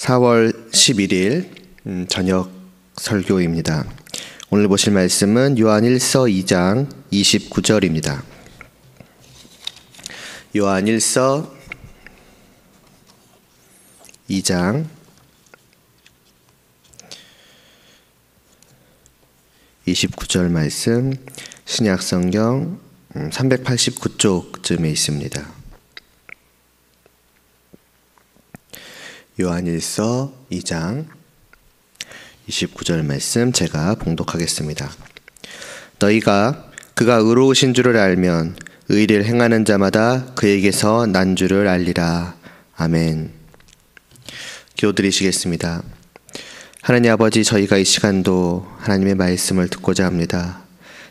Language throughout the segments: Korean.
4월 11일 저녁 설교입니다. 오늘 보실 말씀은 요한일서 2장 29절입니다. 요한일서 2장 29절 말씀, 신약성경 389쪽쯤에 있습니다. 요한일서 2장 29절 말씀 제가 봉독하겠습니다. 너희가 그가 의로우신 줄을 알면 의를 행하는 자마다 그에게서 난 줄을 알리라. 아멘. 기도드리시겠습니다. 하나님 아버지, 저희가 이 시간도 하나님의 말씀을 듣고자 합니다.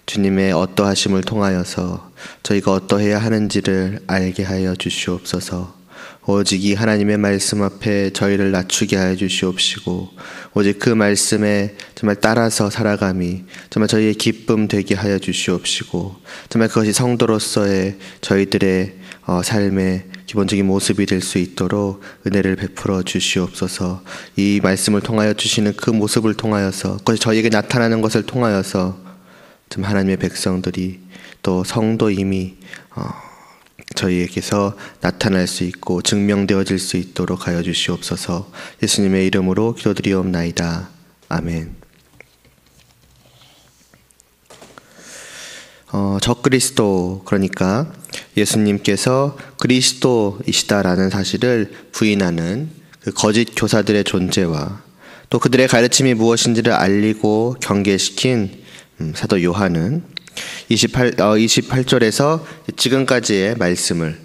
주님의 어떠하심을 통하여서 저희가 어떠해야 하는지를 알게 하여 주시옵소서. 오직 이 하나님의 말씀 앞에 저희를 낮추게 하여 주시옵시고, 오직 그 말씀에 정말 따라서 살아감이 정말 저희의 기쁨 되게 하여 주시옵시고, 정말 그것이 성도로서의 저희들의 삶의 기본적인 모습이 될 수 있도록 은혜를 베풀어 주시옵소서. 이 말씀을 통하여 주시는 그 모습을 통하여서, 그것이 저희에게 나타나는 것을 통하여서 좀 하나님의 백성들이 또 성도임이 저희에게서 나타날 수 있고 증명되어질 수 있도록 하여 주시옵소서. 예수님의 이름으로 기도드리옵나이다. 아멘. 적그리스도, 그러니까 예수님께서 그리스도이시다라는 사실을 부인하는 그 거짓 교사들의 존재와 또 그들의 가르침이 무엇인지를 알리고 경계시킨 사도 요한은 28절에서 지금까지의 말씀을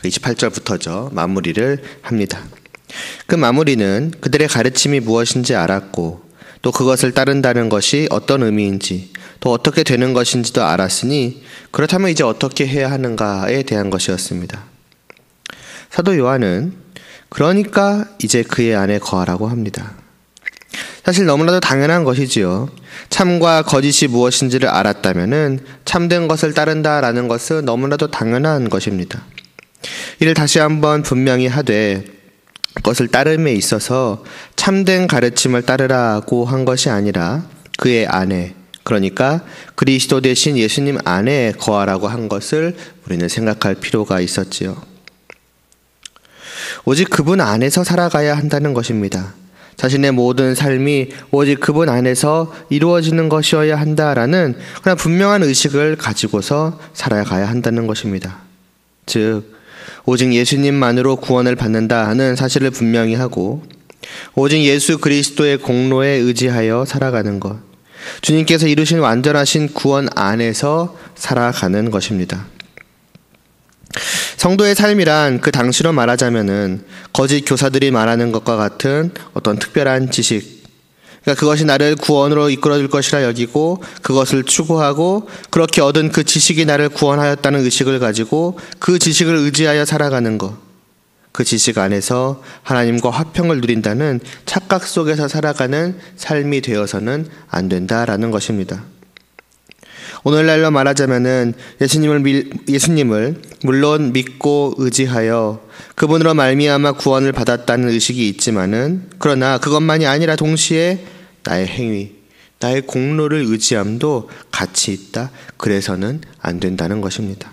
28절부터죠. 마무리를 합니다. 그 마무리는 그들의 가르침이 무엇인지 알았고 또 그것을 따른다는 것이 어떤 의미인지 또 어떻게 되는 것인지도 알았으니 그렇다면 이제 어떻게 해야 하는가에 대한 것이었습니다. 사도 요한은 그러니까 이제 그의 안에 거하라고 합니다. 사실 너무나도 당연한 것이지요. 참과 거짓이 무엇인지를 알았다면은 참된 것을 따른다라는 것은 너무나도 당연한 것입니다. 이를 다시 한번 분명히 하되 그것을 따름에 있어서 참된 가르침을 따르라고 한 것이 아니라 그의 안에, 그러니까 그리스도 대신 예수님 안에 거하라고 한 것을 우리는 생각할 필요가 있었지요. 오직 그분 안에서 살아가야 한다는 것입니다. 자신의 모든 삶이 오직 그분 안에서 이루어지는 것이어야 한다라는 그런 분명한 의식을 가지고서 살아가야 한다는 것입니다. 즉, 오직 예수님만으로 구원을 받는다 하는 사실을 분명히 하고 오직 예수 그리스도의 공로에 의지하여 살아가는 것, 주님께서 이루신 완전하신 구원 안에서 살아가는 것입니다. 성도의 삶이란 그 당시로 말하자면은 거짓 교사들이 말하는 것과 같은 어떤 특별한 지식, 그러니까 그것이 나를 구원으로 이끌어줄 것이라 여기고 그것을 추구하고 그렇게 얻은 그 지식이 나를 구원하였다는 의식을 가지고 그 지식을 의지하여 살아가는 것, 그 지식 안에서 하나님과 화평을 누린다는 착각 속에서 살아가는 삶이 되어서는 안 된다라는 것입니다. 오늘날로 말하자면은 예수님을 물론 믿고 의지하여 그분으로 말미암아 구원을 받았다는 의식이 있지만은, 그러나 그것만이 아니라 동시에 나의 행위, 나의 공로를 의지함도 같이 있다. 그래서는 안 된다는 것입니다.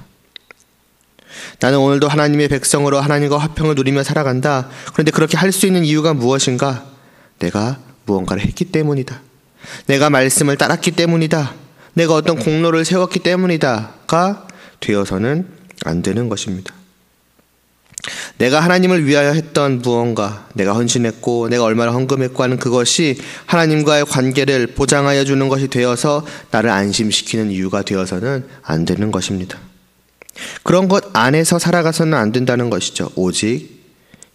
나는 오늘도 하나님의 백성으로 하나님과 화평을 누리며 살아간다. 그런데 그렇게 할 수 있는 이유가 무엇인가? 내가 무언가를 했기 때문이다. 내가 말씀을 따랐기 때문이다. 내가 어떤 공로를 세웠기 때문이다가 되어서는 안 되는 것입니다. 내가 하나님을 위하여 했던 무언가, 내가 헌신했고 내가 얼마나 헌금했고 하는 그것이 하나님과의 관계를 보장하여 주는 것이 되어서 나를 안심시키는 이유가 되어서는 안 되는 것입니다. 그런 것 안에서 살아가서는 안 된다는 것이죠. 오직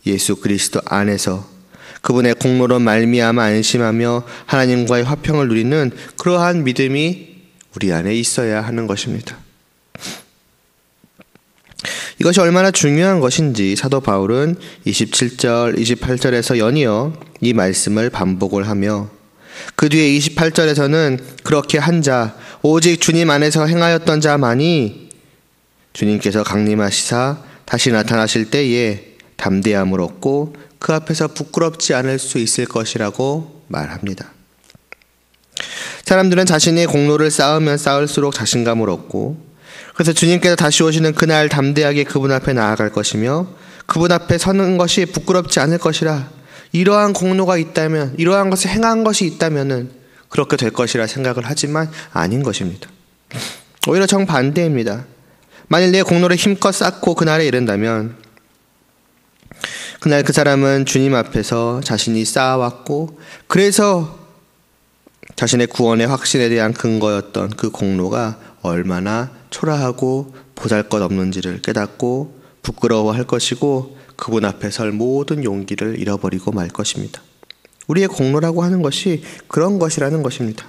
예수 그리스도 안에서 그분의 공로로 말미암아 안심하며 하나님과의 화평을 누리는 그러한 믿음이 우리 안에 있어야 하는 것입니다. 이것이 얼마나 중요한 것인지 사도 바울은 27절, 28절에서 연이어 이 말씀을 반복을 하며 그 뒤에 28절에서는 그렇게 한 자, 오직 주님 안에서 행하였던 자만이 주님께서 강림하시사 다시 나타나실 때에 담대함을 얻고 그 앞에서 부끄럽지 않을 수 있을 것이라고 말합니다. 사람들은 자신의 공로를 쌓으면 쌓을수록 자신감을 얻고, 그래서 주님께서 다시 오시는 그날 담대하게 그분 앞에 나아갈 것이며 그분 앞에 서는 것이 부끄럽지 않을 것이라, 이러한 공로가 있다면, 이러한 것을 행한 것이 있다면은 그렇게 될 것이라 생각을 하지만 아닌 것입니다. 오히려 정반대입니다. 만일 내 공로를 힘껏 쌓고 그날에 이른다면 그날 그 사람은 주님 앞에서 자신이 쌓아왔고, 그래서 자신의 구원의 확신에 대한 근거였던 그 공로가 얼마나 초라하고 보잘것없는지를 깨닫고 부끄러워할 것이고, 그분 앞에 설 모든 용기를 잃어버리고 말 것입니다. 우리의 공로라고 하는 것이 그런 것이라는 것입니다.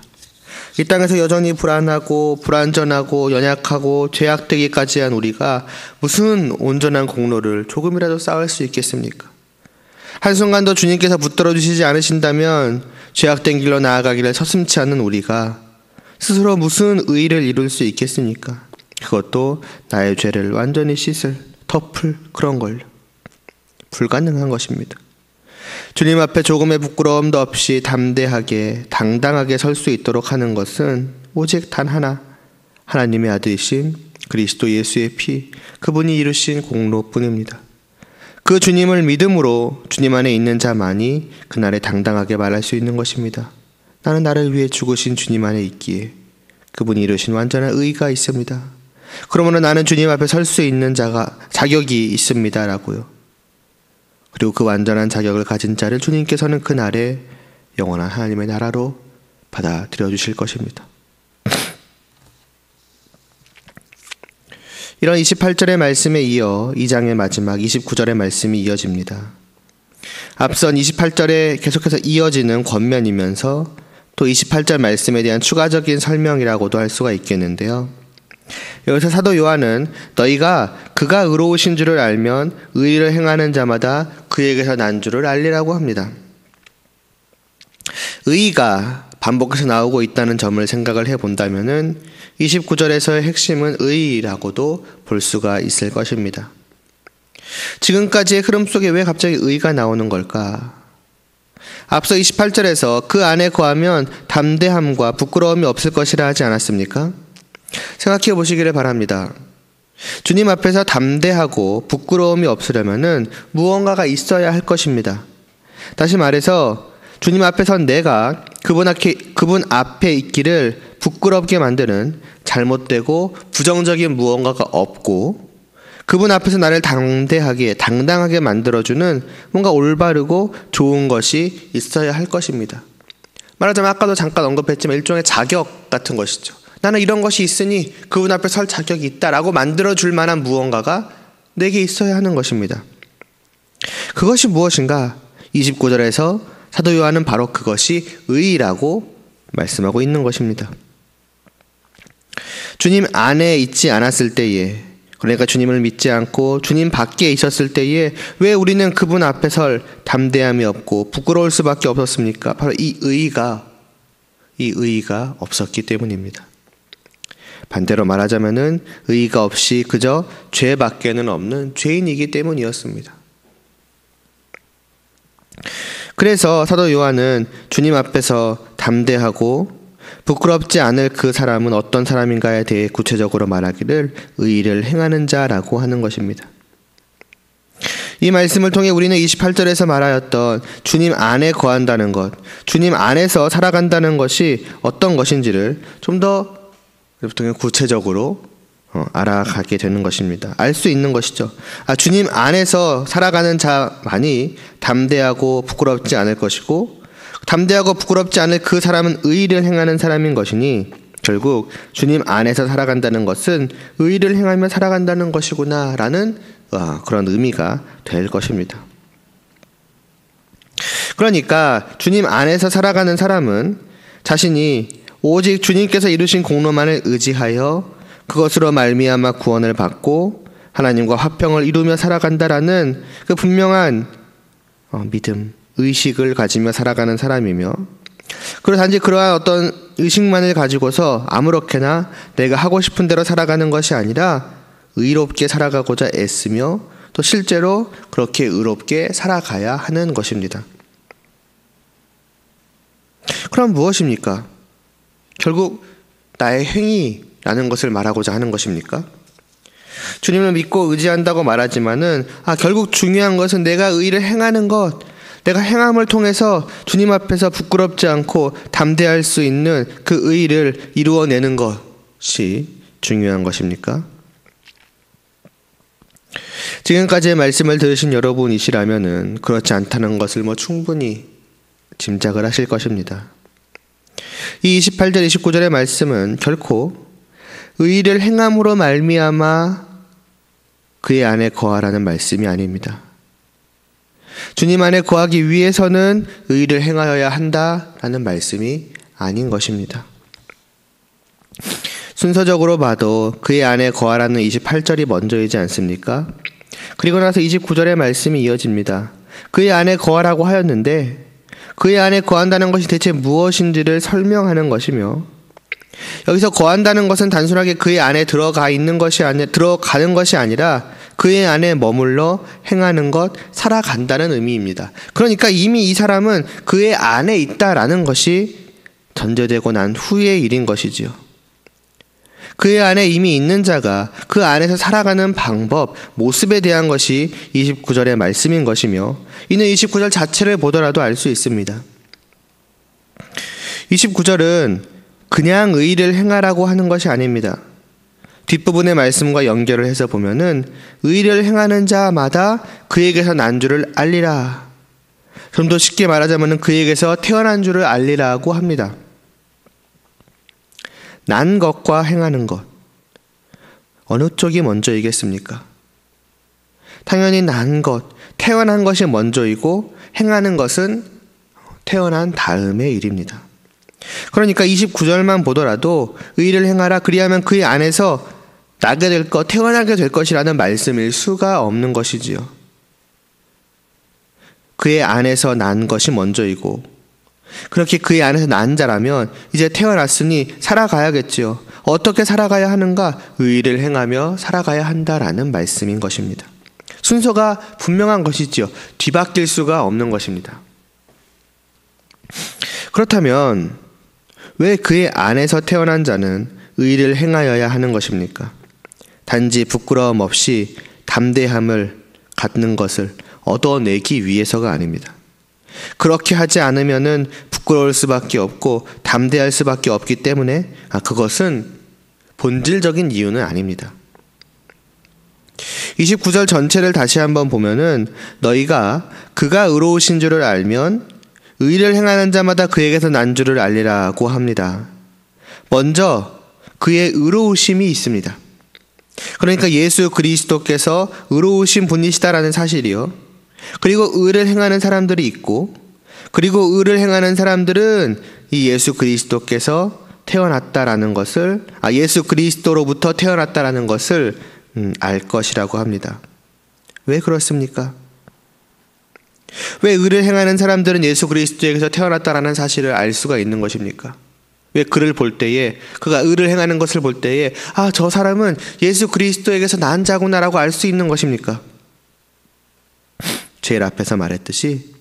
이 땅에서 여전히 불안하고 불완전하고 연약하고 죄악되기까지 한 우리가 무슨 온전한 공로를 조금이라도 쌓을 수 있겠습니까? 한순간도 주님께서 붙들어 주시지 않으신다면 죄악된 길로 나아가기를 서슴지 않는 우리가 스스로 무슨 의의를 이룰 수 있겠습니까? 그것도 나의 죄를 완전히 씻을, 덮을 그런 걸요. 불가능한 것입니다. 주님 앞에 조금의 부끄러움도 없이 담대하게 당당하게 설 수 있도록 하는 것은 오직 단 하나, 하나님의 아들이신 그리스도 예수의 피, 그분이 이루신 공로뿐입니다. 그 주님을 믿음으로 주님 안에 있는 자만이 그날에 당당하게 말할 수 있는 것입니다. 나는 나를 위해 죽으신 주님 안에 있기에 그분이 이루신 완전한 의의가 있습니다. 그러므로 나는 주님 앞에 설 수 있는 자격이 있습니다 라고요. 그리고 그 완전한 자격을 가진 자를 주님께서는 그날에 영원한 하나님의 나라로 받아들여 주실 것입니다. 이런 28절의 말씀에 이어 2장의 마지막 29절의 말씀이 이어집니다. 앞선 28절에 계속해서 이어지는 권면이면서 또 28절 말씀에 대한 추가적인 설명이라고도 할 수가 있겠는데요. 여기서 사도 요한은 너희가 그가 의로우신 줄을 알면 의를 행하는 자마다 그에게서 난 줄을 알리라고 합니다. 의가 반복해서 나오고 있다는 점을 생각을 해본다면은 29절에서의 핵심은 의라고도 볼 수가 있을 것입니다. 지금까지의 흐름 속에 왜 갑자기 의가 나오는 걸까? 앞서 28절에서 그 안에 거하면 담대함과 부끄러움이 없을 것이라 하지 않았습니까? 생각해 보시기를 바랍니다. 주님 앞에서 담대하고 부끄러움이 없으려면은 무언가가 있어야 할 것입니다. 다시 말해서 주님 앞에서 내가 그분 앞에 있기를 부끄럽게 만드는 잘못되고 부정적인 무언가가 없고, 그분 앞에서 나를 당당하게 만들어주는 뭔가 올바르고 좋은 것이 있어야 할 것입니다. 말하자면 아까도 잠깐 언급했지만 일종의 자격 같은 것이죠. 나는 이런 것이 있으니 그분 앞에 설 자격이 있다라고 만들어줄 만한 무언가가 내게 있어야 하는 것입니다. 그것이 무엇인가? 29절에서 사도 요한은 바로 그것이 의라고 말씀하고 있는 것입니다. 주님 안에 있지 않았을 때에, 그러니까 주님을 믿지 않고 주님 밖에 있었을 때에 왜 우리는 그분 앞에 설 담대함이 없고 부끄러울 수밖에 없었습니까? 바로 이 의의가 없었기 때문입니다. 반대로 말하자면은 의의가 없이 그저 죄밖에는 없는 죄인이기 때문이었습니다. 그래서 사도 요한은 주님 앞에서 담대하고 부끄럽지 않을 그 사람은 어떤 사람인가에 대해 구체적으로 말하기를 의의를 행하는 자라고 하는 것입니다. 이 말씀을 통해 우리는 28절에서 말하였던 주님 안에 거한다는 것, 주님 안에서 살아간다는 것이 어떤 것인지를 좀 더 구체적으로 알아가게 되는 것입니다. 알 수 있는 것이죠. 주님 안에서 살아가는 자만이 담대하고 부끄럽지 않을 것이고, 담대하고 부끄럽지 않을 그 사람은 의의를 행하는 사람인 것이니 결국 주님 안에서 살아간다는 것은 의의를 행하며 살아간다는 것이구나 라는 그런 의미가 될 것입니다. 그러니까 주님 안에서 살아가는 사람은 자신이 오직 주님께서 이루신 공로만을 의지하여 그것으로 말미암아 구원을 받고 하나님과 화평을 이루며 살아간다라는 그 분명한 믿음, 의식을 가지며 살아가는 사람이며, 그리고 단지 그러한 어떤 의식만을 가지고서 아무렇게나 내가 하고 싶은 대로 살아가는 것이 아니라 의롭게 살아가고자 애쓰며 또 실제로 그렇게 의롭게 살아가야 하는 것입니다. 그럼 무엇입니까? 결국 나의 행위라는 것을 말하고자 하는 것입니까? 주님을 믿고 의지한다고 말하지만은 결국 중요한 것은 내가 의를 행하는 것, 내가 행함을 통해서 주님 앞에서 부끄럽지 않고 담대할 수 있는 그 의를 이루어내는 것이 중요한 것입니까? 지금까지의 말씀을 들으신 여러분이시라면은 그렇지 않다는 것을 충분히 짐작을 하실 것입니다. 이 28절 29절의 말씀은 결코 의를 행함으로 말미암아 그의 안에 거하라는 말씀이 아닙니다. 주님 안에 거하기 위해서는 의를 행하여야 한다라는 말씀이 아닌 것입니다. 순서적으로 봐도 그의 안에 거하라는 28절이 먼저이지 않습니까? 그리고 나서 29절의 말씀이 이어집니다. 그의 안에 거하라고 하였는데 그의 안에 거한다는 것이 대체 무엇인지를 설명하는 것이며, 여기서 거한다는 것은 단순하게 그의 안에 들어가는 것이 아니라 그의 안에 머물러 행하는 것, 살아간다는 의미입니다. 그러니까 이미 이 사람은 그의 안에 있다라는 것이 전제되고 난 후의 일인 것이지요. 그의 안에 이미 있는 자가 그 안에서 살아가는 방법, 모습에 대한 것이 29절의 말씀인 것이며, 이는 29절 자체를 보더라도 알 수 있습니다. 29절은 그냥 의를 행하라고 하는 것이 아닙니다. 뒷부분의 말씀과 연결을 해서 보면은 의를 행하는 자마다 그에게서 난 줄을 알리라. 좀 더 쉽게 말하자면은 그에게서 태어난 줄을 알리라고 합니다. 난 것과 행하는 것, 어느 쪽이 먼저이겠습니까? 당연히 난 것, 태어난 것이 먼저이고 행하는 것은 태어난 다음의 일입니다. 그러니까 29절만 보더라도 의를 행하라, 그리하면 그의 안에서 나게 될 것, 태어나게 될 것이라는 말씀일 수가 없는 것이지요. 그의 안에서 난 것이 먼저이고, 그렇게 그의 안에서 난 자라면 이제 태어났으니 살아가야겠지요. 어떻게 살아가야 하는가? 의를 행하며 살아가야 한다라는 말씀인 것입니다. 순서가 분명한 것이지요. 뒤바뀔 수가 없는 것입니다. 그렇다면 왜 그의 안에서 태어난 자는 의를 행하여야 하는 것입니까? 단지 부끄러움 없이 담대함을 갖는 것을 얻어내기 위해서가 아닙니다. 그렇게 하지 않으면은 부끄러울 수밖에 없고 담대할 수밖에 없기 때문에 그것은 본질적인 이유는 아닙니다. 29절 전체를 다시 한번 보면은 너희가 그가 의로우신 줄을 알면 의를 행하는 자마다 그에게서 난 줄을 알리라고 합니다. 먼저 그의 의로우심이 있습니다. 그러니까 예수 그리스도께서 의로우신 분이시다라는 사실이요. 그리고 의를 행하는 사람들이 있고, 그리고 의를 행하는 사람들은 이 예수 그리스도께서 태어났다라는 것을, 예수 그리스도로부터 태어났다라는 것을 알 것이라고 합니다. 왜 그렇습니까? 왜 의를 행하는 사람들은 예수 그리스도에게서 태어났다라는 사실을 알 수가 있는 것입니까? 왜 그를 볼 때에, 그가 의를 행하는 것을 볼 때에 저 사람은 예수 그리스도에게서 난 자구나라고 알 수 있는 것입니까? 제일 앞에서 말했듯이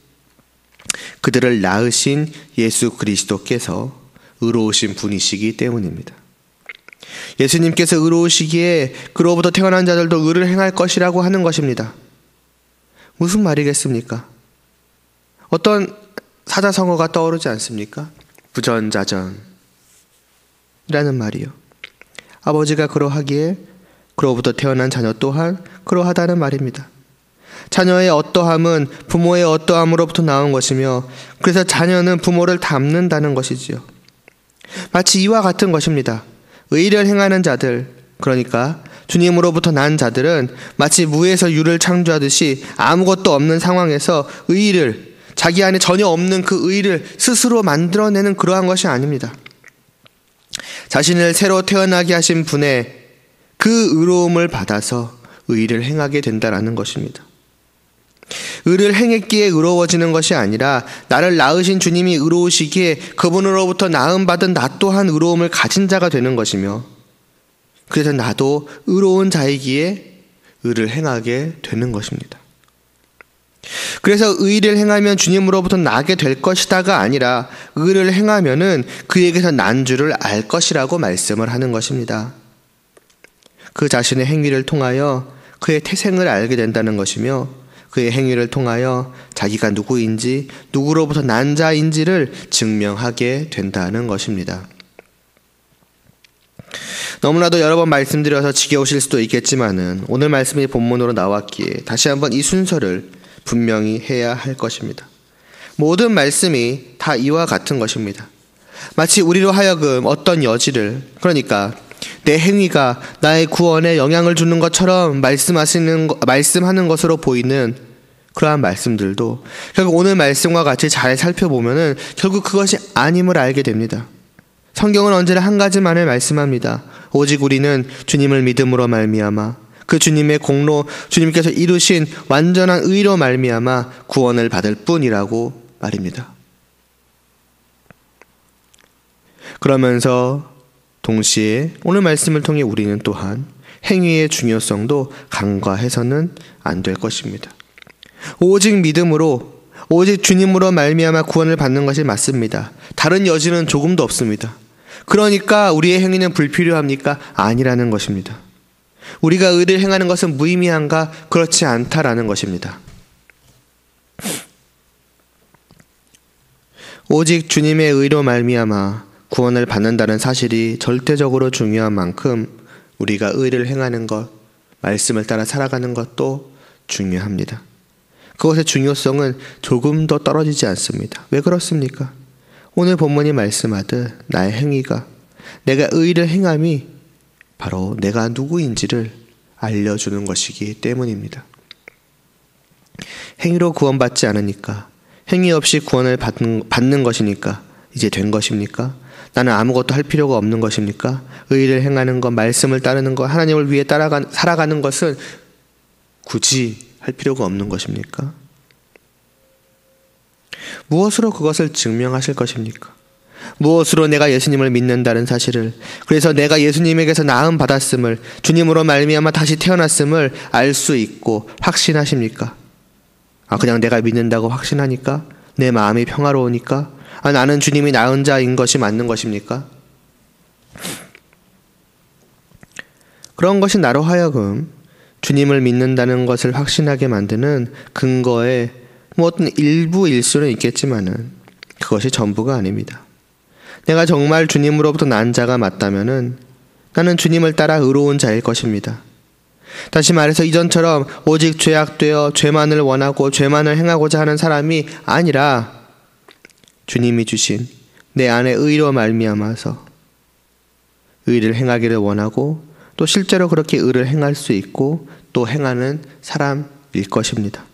그들을 낳으신 예수 그리스도께서 의로우신 분이시기 때문입니다. 예수님께서 의로우시기에 그로부터 태어난 자들도 의를 행할 것이라고 하는 것입니다. 무슨 말이겠습니까? 어떤 사자성어가 떠오르지 않습니까? 부전자전이라는 말이요. 아버지가 그러하기에 그로부터 태어난 자녀 또한 그러하다는 말입니다. 자녀의 어떠함은 부모의 어떠함으로부터 나온 것이며, 그래서 자녀는 부모를 닮는다는 것이지요. 마치 이와 같은 것입니다. 의를 행하는 자들, 그러니까 주님으로부터 난 자들은 마치 무에서 유를 창조하듯이 아무것도 없는 상황에서 의를, 자기 안에 전혀 없는 그 의를 스스로 만들어내는 그러한 것이 아닙니다. 자신을 새로 태어나게 하신 분의 그 의로움을 받아서 의를 행하게 된다라는 것입니다. 의를 행했기에 의로워지는 것이 아니라 나를 낳으신 주님이 의로우시기에 그분으로부터 낳음받은 나 또한 의로움을 가진 자가 되는 것이며, 그래서 나도 의로운 자이기에 의를 행하게 되는 것입니다. 그래서 의를 행하면 주님으로부터 나게 될 것이다가 아니라 의를 행하면은 그에게서 난 줄을 알 것이라고 말씀을 하는 것입니다. 그 자신의 행위를 통하여 그의 태생을 알게 된다는 것이며 그의 행위를 통하여 자기가 누구인지 누구로부터 난 자인지를 증명하게 된다는 것입니다. 너무나도 여러 번 말씀드려서 지겨우실 수도 있겠지만은 오늘 말씀이 본문으로 나왔기에 다시 한번 이 순서를 분명히 해야 할 것입니다. 모든 말씀이 다 이와 같은 것입니다. 마치 우리로 하여금 어떤 여지를, 그러니까 내 행위가 나의 구원에 영향을 주는 것처럼 말씀하는 것으로 보이는 그러한 말씀들도 결국 오늘 말씀과 같이 잘 살펴보면은 결국 그것이 아님을 알게 됩니다. 성경은 언제나 한 가지만을 말씀합니다. 오직 우리는 주님을 믿음으로 말미암아 그 주님의 공로, 주님께서 이루신 완전한 의로 말미암아 구원을 받을 뿐이라고 말입니다. 그러면서 동시에 오늘 말씀을 통해 우리는 또한 행위의 중요성도 간과해서는 안 될 것입니다. 오직 믿음으로, 오직 주님으로 말미암아 구원을 받는 것이 맞습니다. 다른 여지는 조금도 없습니다. 그러니까 우리의 행위는 불필요합니까? 아니라는 것입니다. 우리가 의를 행하는 것은 무의미한가? 그렇지 않다라는 것입니다. 오직 주님의 의로 말미암아 구원을 받는다는 사실이 절대적으로 중요한 만큼 우리가 의를 행하는 것, 말씀을 따라 살아가는 것도 중요합니다. 그것의 중요성은 조금 더 떨어지지 않습니다. 왜 그렇습니까? 오늘 본문이 말씀하듯 나의 행위가, 내가 의를 행함이 바로 내가 누구인지를 알려주는 것이기 때문입니다. 행위로 구원받지 않으니까, 행위 없이 구원을 받는 것이니까 이제 된 것입니까? 나는 아무것도 할 필요가 없는 것입니까? 의를 행하는 것, 말씀을 따르는 것, 하나님을 위해 살아가는 것은 굳이 할 필요가 없는 것입니까? 무엇으로 그것을 증명하실 것입니까? 무엇으로 내가 예수님을 믿는다는 사실을, 그래서 내가 예수님에게서 나음 받았음을, 주님으로 말미암아 다시 태어났음을 알 수 있고 확신하십니까? 그냥 내가 믿는다고 확신하니까? 내 마음이 평화로우니까? 나는 주님이 나은 자인 것이 맞는 것입니까? 그런 것이 나로 하여금 주님을 믿는다는 것을 확신하게 만드는 근거의 어떤 일부일 수는 있겠지만은 그것이 전부가 아닙니다. 내가 정말 주님으로부터 난 자가 맞다면은 나는 주님을 따라 의로운 자일 것입니다. 다시 말해서 이전처럼 오직 죄악되어 죄만을 원하고 죄만을 행하고자 하는 사람이 아니라 주님이 주신 내 안에 의로 말미암아서 의를 행하기를 원하고 또 실제로 그렇게 의를 행할 수 있고 또 행하는 사람일 것입니다.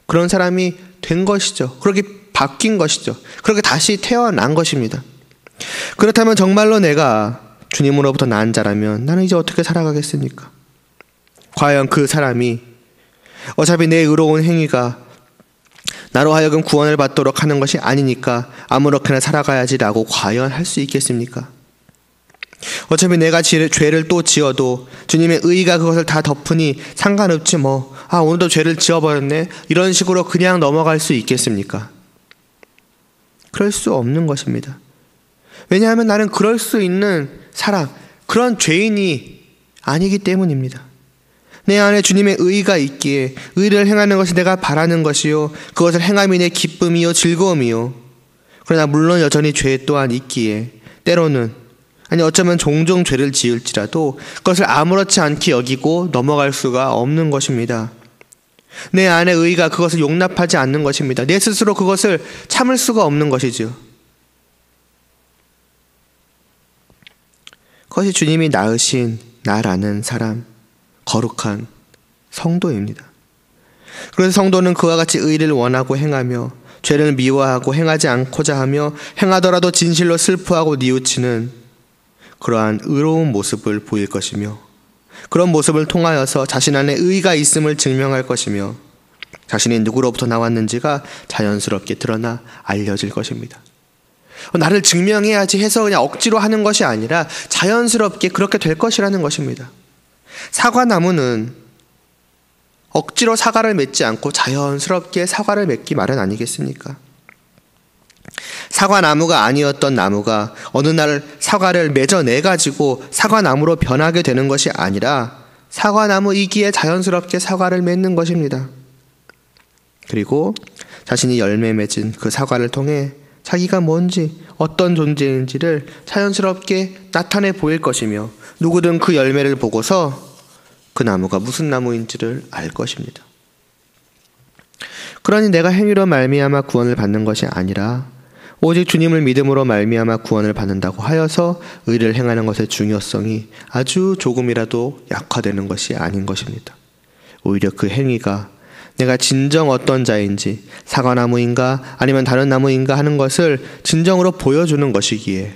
그런 사람이 된 것이죠. 그렇게 바뀐 것이죠. 그렇게 다시 태어난 것입니다. 그렇다면 정말로 내가 주님으로부터 난 자라면 나는 이제 어떻게 살아가겠습니까? 과연 그 사람이 어차피 내 의로운 행위가 나로 하여금 구원을 받도록 하는 것이 아니니까 아무렇게나 살아가야지라고 과연 할 수 있겠습니까? 어차피 내가 죄를 또 지어도 주님의 의가 그것을 다 덮으니 상관없지 뭐. 오늘도 죄를 지어버렸네. 이런 식으로 그냥 넘어갈 수 있겠습니까? 그럴 수 없는 것입니다. 왜냐하면 나는 그럴 수 있는 사람, 그런 죄인이 아니기 때문입니다. 내 안에 주님의 의가 있기에 의를 행하는 것이 내가 바라는 것이요 그것을 행함이 내 기쁨이요 즐거움이요. 그러나 물론 여전히 죄 또한 있기에 때로는 어쩌면 종종 죄를 지을지라도 그것을 아무렇지 않게 여기고 넘어갈 수가 없는 것입니다. 내 안에 의가 그것을 용납하지 않는 것입니다. 내 스스로 그것을 참을 수가 없는 것이죠. 그것이 주님이 낳으신 나라는 사람, 거룩한 성도입니다. 그래서 성도는 그와 같이 의를 원하고 행하며 죄를 미워하고 행하지 않고자 하며 행하더라도 진실로 슬퍼하고 뉘우치는 그러한 의로운 모습을 보일 것이며 그런 모습을 통하여서 자신 안에 의가 있음을 증명할 것이며 자신이 누구로부터 나왔는지가 자연스럽게 드러나 알려질 것입니다. 나를 증명해야지 해서 그냥 억지로 하는 것이 아니라 자연스럽게 그렇게 될 것이라는 것입니다. 사과나무는 억지로 사과를 맺지 않고 자연스럽게 사과를 맺기 마련 아니겠습니까? 사과나무가 아니었던 나무가 어느 날 사과를 맺어내가지고 사과나무로 변하게 되는 것이 아니라 사과나무이기에 자연스럽게 사과를 맺는 것입니다. 그리고 자신이 열매 맺은 그 사과를 통해 자기가 뭔지 어떤 존재인지를 자연스럽게 나타내 보일 것이며 누구든 그 열매를 보고서 그 나무가 무슨 나무인지를 알 것입니다. 그러니 내가 행위로 말미암아 구원을 받는 것이 아니라 오직 주님을 믿음으로 말미암아 구원을 받는다고 하여서 의를 행하는 것의 중요성이 아주 조금이라도 약화되는 것이 아닌 것입니다. 오히려 그 행위가 내가 진정 어떤 자인지 사과나무인가 아니면 다른 나무인가 하는 것을 진정으로 보여주는 것이기에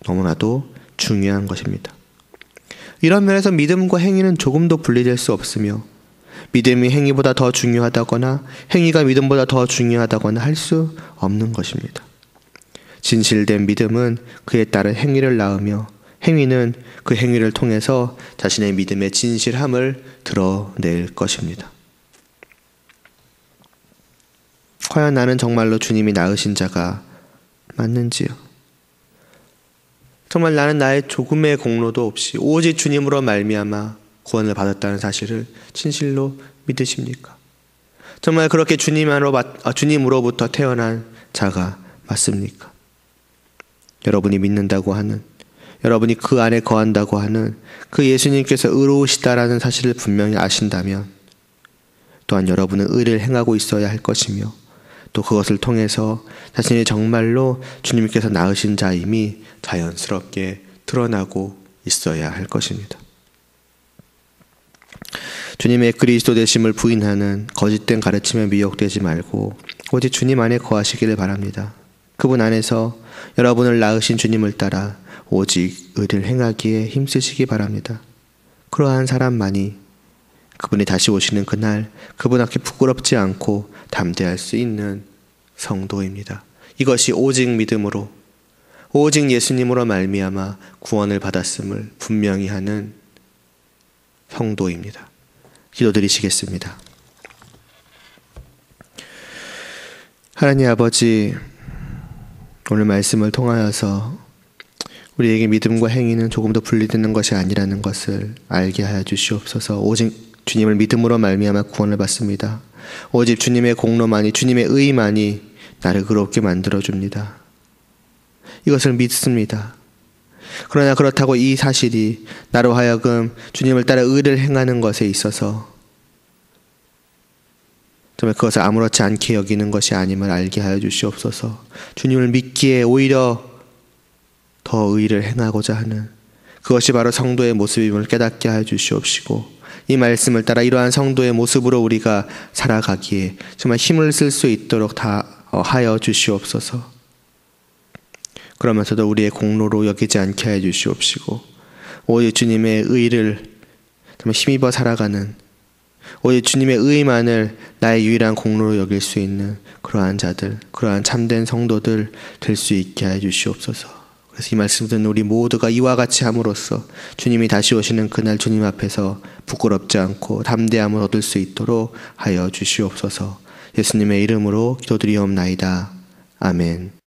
너무나도 중요한 것입니다. 이런 면에서 믿음과 행위는 조금도 분리될 수 없으며 믿음이 행위보다 더 중요하다거나 행위가 믿음보다 더 중요하다거나 할 수 없는 것입니다. 진실된 믿음은 그에 따른 행위를 낳으며 행위는 그 행위를 통해서 자신의 믿음의 진실함을 드러낼 것입니다. 과연 나는 정말로 주님이 낳으신 자가 맞는지요? 정말 나는 나의 조금의 공로도 없이 오직 주님으로 말미암아 구원을 받았다는 사실을 진실로 믿으십니까? 정말 그렇게 주님으로부터 태어난 자가 맞습니까? 여러분이 믿는다고 하는, 여러분이 그 안에 거한다고 하는 그 예수님께서 의로우시다라는 사실을 분명히 아신다면 또한 여러분은 의를 행하고 있어야 할 것이며 또 그것을 통해서 자신이 정말로 주님께서 낳으신 자임이 자연스럽게 드러나고 있어야 할 것입니다. 주님의 그리스도 되심을 부인하는 거짓된 가르침에 미혹되지 말고 오직 주님 안에 거하시기를 바랍니다. 그분 안에서 여러분을 낳으신 주님을 따라 오직 의를 행하기에 힘쓰시기 바랍니다. 그러한 사람만이 그분이 다시 오시는 그날 그분 앞에 부끄럽지 않고 담대할 수 있는 성도입니다. 이것이 오직 믿음으로 오직 예수님으로 말미암아 구원을 받았음을 분명히 하는 성도입니다. 기도드리시겠습니다. 하나님 아버지, 오늘 말씀을 통하여서 우리에게 믿음과 행위는 조금 더 분리되는 것이 아니라는 것을 알게 하여 주시옵소서. 오직 주님을 믿음으로 말미암아 구원을 받습니다. 오직 주님의 공로만이, 주님의 의만이 나를 의롭게 만들어줍니다. 이것을 믿습니다. 그러나 그렇다고 이 사실이 나로 하여금 주님을 따라 의를 행하는 것에 있어서 정말 그것을 아무렇지 않게 여기는 것이 아님을 알게 하여 주시옵소서. 주님을 믿기에 오히려 더 의를 행하고자 하는 그것이 바로 성도의 모습임을 깨닫게 하여 주시옵시고 이 말씀을 따라 이러한 성도의 모습으로 우리가 살아가기에 정말 힘을 쓸 수 있도록 다 하여 주시옵소서. 그러면서도 우리의 공로로 여기지 않게 하여 주시옵시고 오직 주님의 의를 정말 힘입어 살아가는 오직 주님의 의만을 나의 유일한 공로로 여길 수 있는 그러한 자들, 그러한 참된 성도들 될 수 있게 하여 주시옵소서. 그래서 이 말씀 듣는 우리 모두가 이와 같이 함으로써 주님이 다시 오시는 그날 주님 앞에서 부끄럽지 않고 담대함을 얻을 수 있도록 하여 주시옵소서. 예수님의 이름으로 기도드리옵나이다. 아멘.